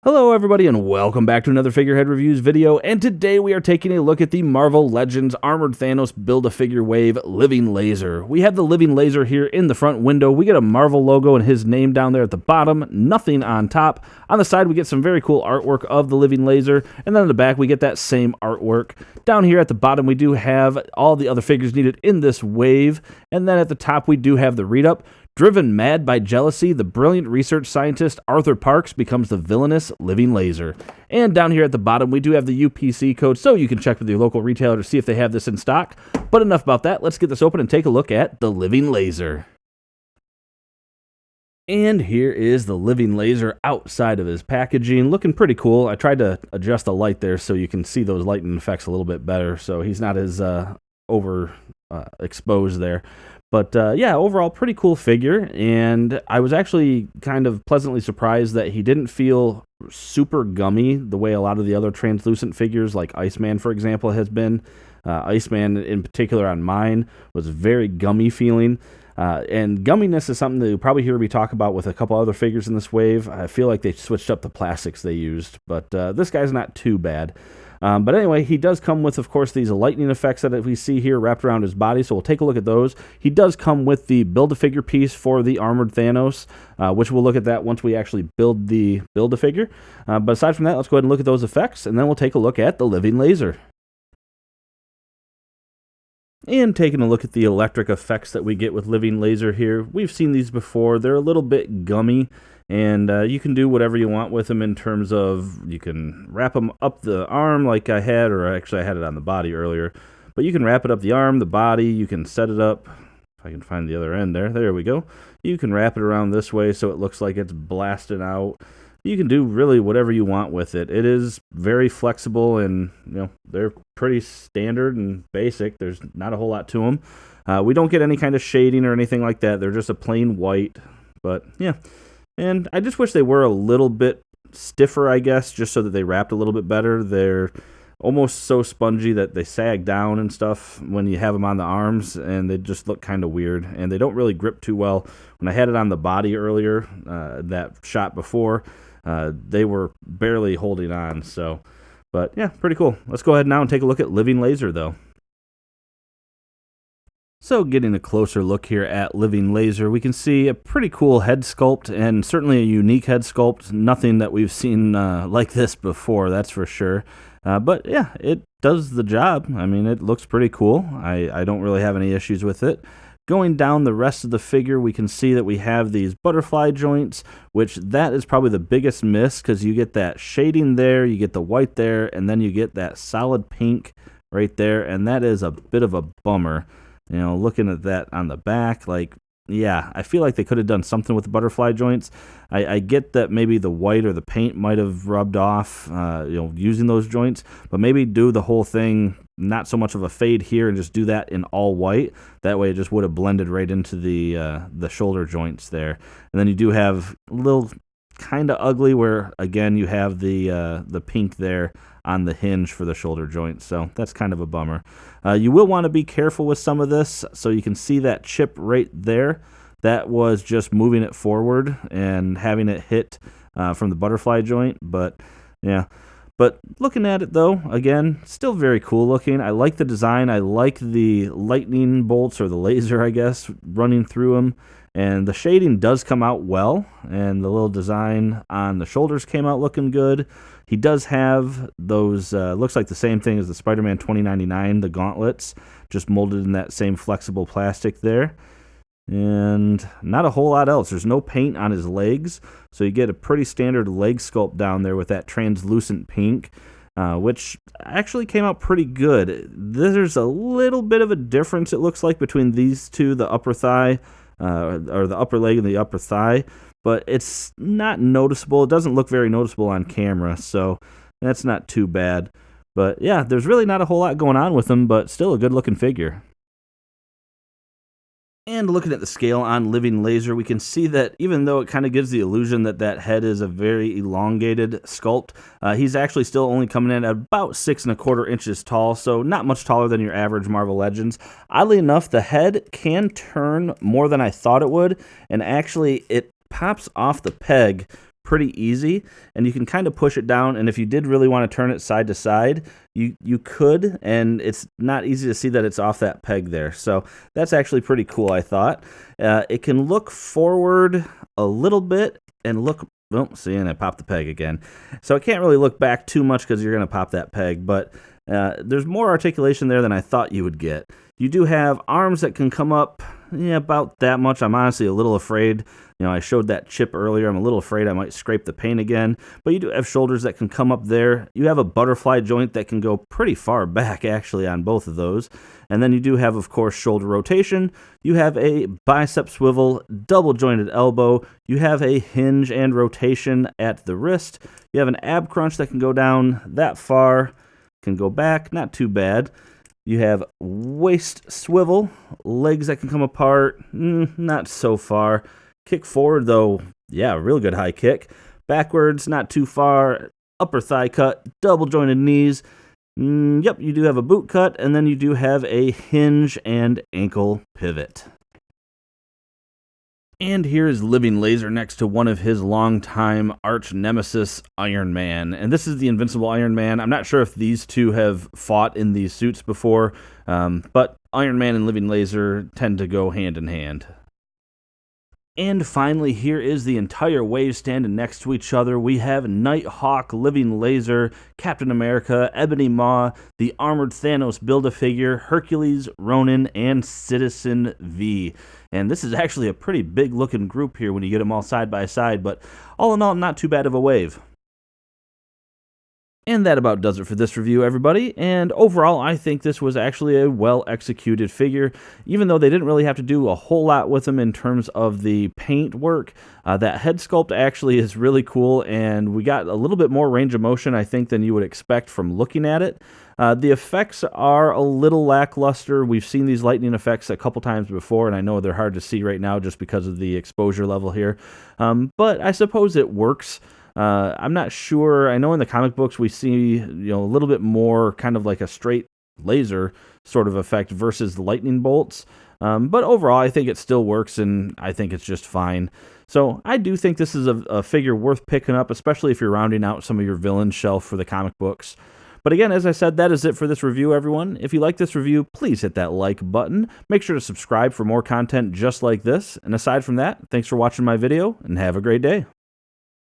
Hello everybody and welcome back to another Figurehead Reviews video, and today we are taking a look at the Marvel Legends Armored Thanos Build-A-Figure Wave Living Laser. We have the Living Laser here in the front window. We get a Marvel logo and his name down there at the bottom, nothing on top. On the side we get some very cool artwork of the Living Laser, and then in the back we get that same artwork. Down here at the bottom we do have all the other figures needed in this wave, and then at the top we do have the read-up. Driven mad by jealousy, the brilliant research scientist Arthur Parks becomes the villainous living laser. And down here at the bottom, we do have the UPC code, so you can check with your local retailer to see if they have this in stock. But enough about that, let's get this open and take a look at the living laser. And here is the living laser outside of his packaging, looking pretty cool. I tried to adjust the light there so you can see those lighting effects a little bit better, so he's not as exposed there. But yeah, overall, pretty cool figure, and I was actually kind of pleasantly surprised that he didn't feel super gummy the way a lot of the other translucent figures, like Iceman, for example, has been. Iceman, in particular on mine, was very gummy feeling. And gumminess is something that you'll probably hear me talk about with a couple other figures in this wave. I feel like they switched up the plastics they used, but this guy's not too bad. But anyway, he does come with, of course, these lightning effects that we see here wrapped around his body, so we'll take a look at those. He does come with the Build-A-Figure piece for the Armored Thanos, which we'll look at that once we actually build the Build-A-Figure. But aside from that, let's go ahead and look at those effects, and then we'll take a look at the Living Laser. And taking a look at the electric effects that we get with Living Laser here, we've seen these before. They're a little bit gummy, and you can do whatever you want with them in terms of, you can wrap them up the arm like I had, or actually I had it on the body earlier, but you can wrap it up the arm, the body, you can set it up, if I can find the other end there we go. You can wrap it around this way so it looks like it's blasted out. You can do really whatever you want with it. It is very flexible, and they're pretty standard and basic. There's not a whole lot to them. We don't get any kind of shading or anything like that. They're just a plain white, but yeah. And I just wish they were a little bit stiffer, I guess, just so that they wrapped a little bit better. They're almost so spongy that they sag down and stuff when you have them on the arms, and they just look kind of weird, and they don't really grip too well. When I had it on the body earlier, that shot before, they were barely holding on. So, but yeah, pretty cool. Let's go ahead now and take a look at Living Laser, though. So getting a closer look here at Living Laser, we can see a pretty cool head sculpt, and certainly a unique head sculpt. Nothing that we've seen like this before, that's for sure. But yeah, it does the job. I mean, it looks pretty cool. I don't really have any issues with it. Going down the rest of the figure, we can see that we have these butterfly joints, which that is probably the biggest miss, because you get that shading there, you get the white there, and then you get that solid pink right there, and that is a bit of a bummer. Looking at that on the back, like, yeah, I feel like they could have done something with the butterfly joints. I get that maybe the white or the paint might have rubbed off, using those joints, but maybe do the whole thing, not so much of a fade here, and just do that in all white. That way it just would have blended right into the shoulder joints there. And then you do have a little kind of ugly where, again, you have the pink there on the hinge for the shoulder joint, so that's kind of a bummer. You will want to be careful with some of this, so you can see that chip right there. That was just moving it forward and having it hit from the butterfly joint, but yeah. But looking at it, though, again, still very cool looking. I like the design. I like the lightning bolts, or the laser, I guess, running through them. And the shading does come out well, and the little design on the shoulders came out looking good. He does have those, looks like the same thing as the Spider-Man 2099, the gauntlets, just molded in that same flexible plastic there. And not a whole lot else. There's no paint on his legs, so you get a pretty standard leg sculpt down there with that translucent pink, which actually came out pretty good. There's a little bit of a difference, it looks like, between these two, the upper thigh, or the upper leg and the upper thigh, but it's not noticeable. It doesn't look very noticeable on camera, so that's not too bad. But yeah, there's really not a whole lot going on with them, but still a good looking figure. And looking at the scale on Living Laser, we can see that even though it kind of gives the illusion that that head is a very elongated sculpt, he's actually still only coming in at about 6¼ inches tall, so not much taller than your average Marvel Legends. Oddly enough, the head can turn more than I thought it would, and actually it pops off the peg pretty easy, and you can kind of push it down, and if you did really want to turn it side to side, you could, and it's not easy to see that it's off that peg there. So that's actually pretty cool, I thought. It can look forward a little bit and look, oh, see, and I popped the peg again. So it can't really look back too much because you're going to pop that peg, but there's more articulation there than I thought you would get. You do have arms that can come up about that much. I'm honestly a little afraid. I showed that chip earlier. I'm a little afraid I might scrape the paint again. But you do have shoulders that can come up there. You have a butterfly joint that can go pretty far back, actually, on both of those. And then you do have, of course, shoulder rotation. You have a bicep swivel, double jointed elbow. You have a hinge and rotation at the wrist. You have an ab crunch that can go down that far, can go back, not too bad. You have waist swivel, legs that can come apart, not so far. Kick forward, though, yeah, real good high kick. Backwards, not too far. Upper thigh cut, double jointed knees. Yep, you do have a boot cut, and then you do have a hinge and ankle pivot. And here is Living Laser next to one of his longtime arch nemesis, Iron Man. And this is the Invincible Iron Man. I'm not sure if these two have fought in these suits before, but Iron Man and Living Laser tend to go hand in hand. And finally, here is the entire wave standing next to each other. We have Nighthawk, Living Laser, Captain America, Ebony Maw, the Armored Thanos Build-A-Figure, Hercules, Ronin, and Citizen V. And this is actually a pretty big-looking group here when you get them all side by side, but all in all, not too bad of a wave. And that about does it for this review, everybody. And overall, I think this was actually a well-executed figure. Even though they didn't really have to do a whole lot with them in terms of the paint work, that head sculpt actually is really cool, and we got a little bit more range of motion, I think, than you would expect from looking at it. The effects are a little lackluster. We've seen these lightning effects a couple times before, and I know they're hard to see right now just because of the exposure level here. But I suppose it works. I'm not sure. I know in the comic books we see, a little bit more kind of like a straight laser sort of effect versus the lightning bolts. But overall, I think it still works, and I think it's just fine. So I do think this is a figure worth picking up, especially if you're rounding out some of your villain shelf for the comic books. But again, as I said, that is it for this review, everyone. If you like this review, please hit that like button. Make sure to subscribe for more content just like this. And aside from that, thanks for watching my video, and have a great day.